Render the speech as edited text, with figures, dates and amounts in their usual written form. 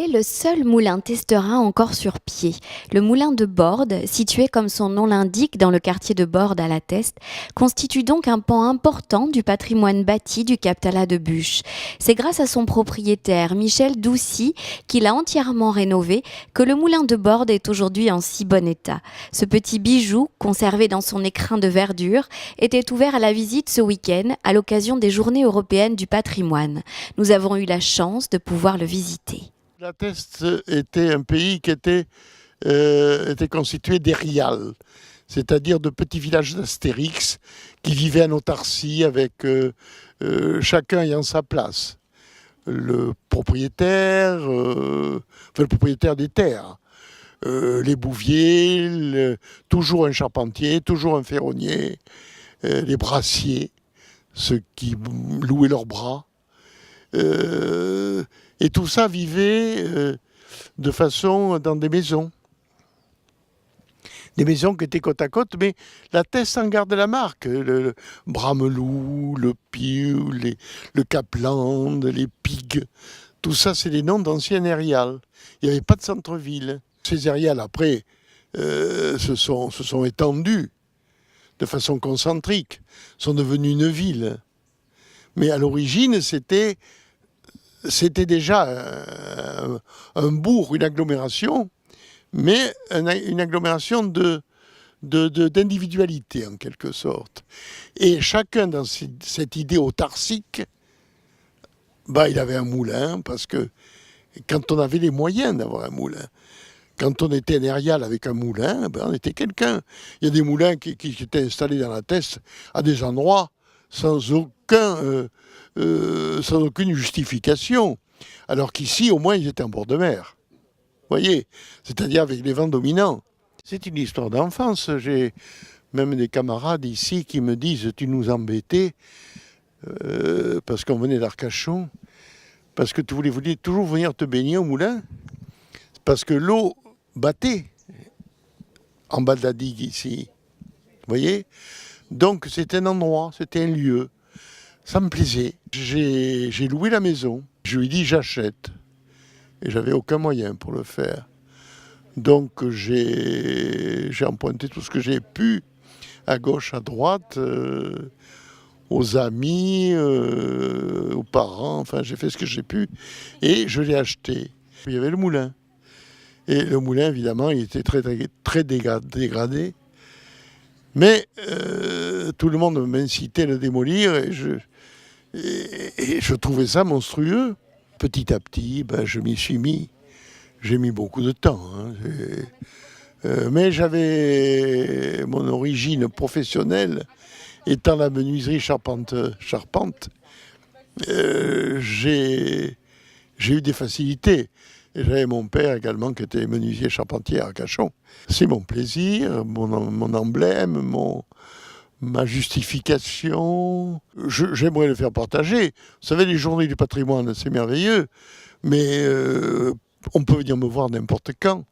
est le seul moulin testerin encore sur pied. Le moulin de Bordes, situé comme son nom l'indique dans le quartier de Bordes à la Teste, constitue donc un pan important du patrimoine bâti du Captala de Buch. C'est grâce à son propriétaire, Michel Doucy, qui l'a entièrement rénové, que le moulin de Bordes est aujourd'hui en si bon état. Ce petit bijou, conservé dans son écrin de verdure, était ouvert à la visite ce week-end à l'occasion des Journées européennes du patrimoine. Nous avons eu la chance de pouvoir le visiter. La Teste était un pays qui était constitué d'érials, c'est-à-dire de petits villages d'Astérix qui vivaient en autarcie avec chacun ayant sa place. Le propriétaire des terres, les bouviers, toujours un charpentier, toujours un ferronnier, les brassiers, ceux qui louaient leurs bras. Et tout ça vivait de façon dans des maisons. Des maisons qui étaient côte à côte, mais la Teste en garde la marque. Le Bramelou, le Piu, le Capland, les Pigues, tout ça, c'est des noms d'anciens érials. Il n'y avait pas de centre-ville. Ces érials, après, se sont étendus de façon concentrique, sont devenus une ville. Mais à l'origine, c'était déjà un bourg, une agglomération, mais une agglomération d'individualité en quelque sorte. Et chacun dans cette idée autarcique, il avait un moulin, parce que quand on avait les moyens d'avoir un moulin, quand on était un érial avec un moulin, on était quelqu'un. Il y a des moulins qui étaient installés dans la Teste à des endroits sans aucune justification. Alors qu'ici, au moins, ils étaient en bord de mer. Vous voyez, c'est-à-dire avec les vents dominants. C'est une histoire d'enfance. J'ai même des camarades ici qui me disent « tu nous embêtais parce qu'on venait d'Arcachon, parce que tu voulais toujours venir te baigner au moulin, parce que l'eau battait en bas de la digue ici. » Vous voyez ? Donc c'était un endroit, c'était un lieu. Ça me plaisait. J'ai loué la maison. Je lui ai dit j'achète. Et j'avais aucun moyen pour le faire. Donc j'ai emprunté tout ce que j'ai pu, à gauche, à droite, aux amis, aux parents. Enfin, j'ai fait ce que j'ai pu. Et je l'ai acheté. Il y avait le moulin. Et le moulin, évidemment, il était très dégradé. Mais tout le monde m'incitait à le démolir et je trouvais ça monstrueux. Petit à petit, je m'y suis mis. J'ai mis beaucoup de temps. Mais j'avais mon origine professionnelle, étant la menuiserie charpente. J'ai eu des facilités. Et j'avais mon père également qui était menuisier charpentier à Arcachon. C'est mon plaisir, mon emblème, ma justification. J'aimerais le faire partager. Vous savez, les journées du patrimoine, c'est merveilleux, mais on peut venir me voir n'importe quand.